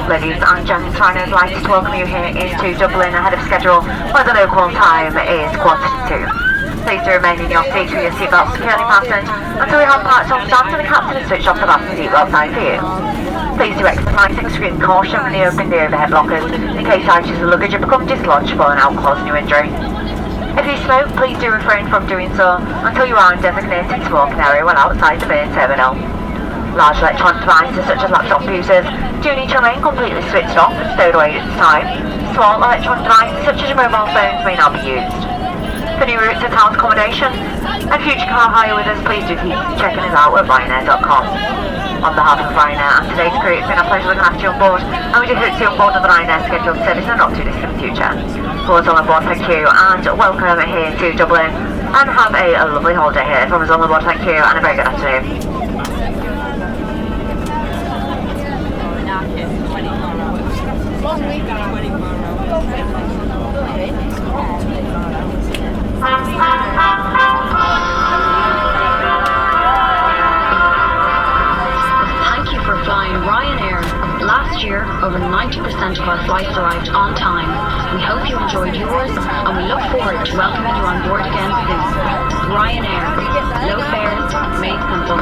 Ladies and gentlemen, Ryanair would like to welcome you here into Dublin ahead of schedule, where the local time is 1:45. please do remain in your seat with your seatbelt securely fastened until we have parked on stand and the captain has switched off the last seatbelt sign for you. Please do exercise extreme caution when you open the overhead lockers in case items of luggage have become dislodged following out causing you injury. If you smoke, please do refrain from doing so until you are in designated smoking area while outside the main terminal. Large electronic devices such as laptop computers do need to remain completely switched off and stowed away at this time. Small electronic devices such as your mobile phones may not be used. For new routes and house accommodation and future car hire with us, please do keep checking us out at Ryanair.com. On behalf of Ryanair and today's crew, it's been a pleasure looking after you on board, and we do hope to see you on board of the Ryanair scheduled service in the not too distant future. For us all on board, thank you, and welcome here to Dublin, and have a lovely holiday here. From us all on board, thank you, and a very good afternoon. Thank you for flying Ryanair. Last year, over 90% of our flights arrived on time. We hope you enjoyed yours, and we look forward to welcoming you on board again soon. Ryanair, low fares, made simple.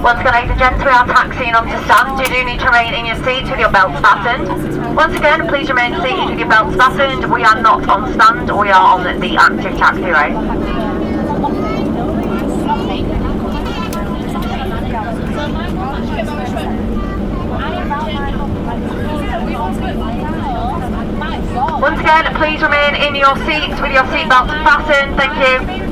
Once again, ladies and gents, we are taxiing onto stand. You do need to remain in your seats with your belts fastened. Once again, please remain seated with your belts fastened. We are not on stand, we are on the active taxiway. Once again, please remain in your seats with your seatbelts fastened. Thank you.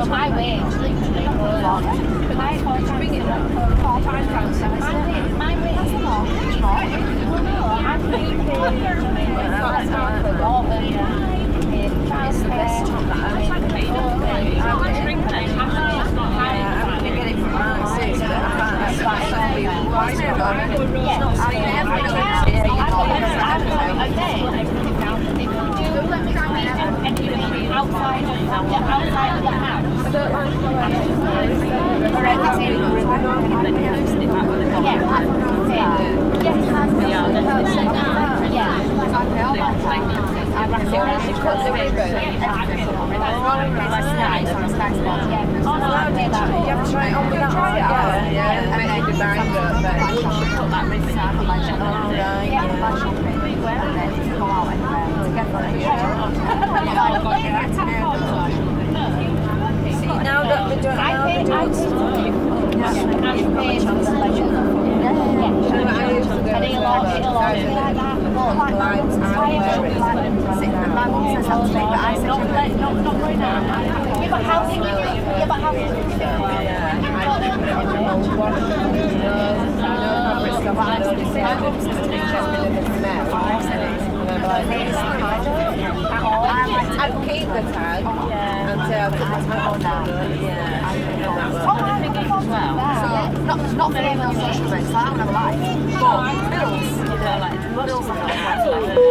My wage, literally, my wage is more. It's the best top that I'm going to get it from my sis, but I can't. That's like somebody who wants it. Outside of the house. I don't like the now that we're doing I'd keep the tag until I put my tag on now. So, not for anyone on social media, so I don't have a life. But bills, like bills.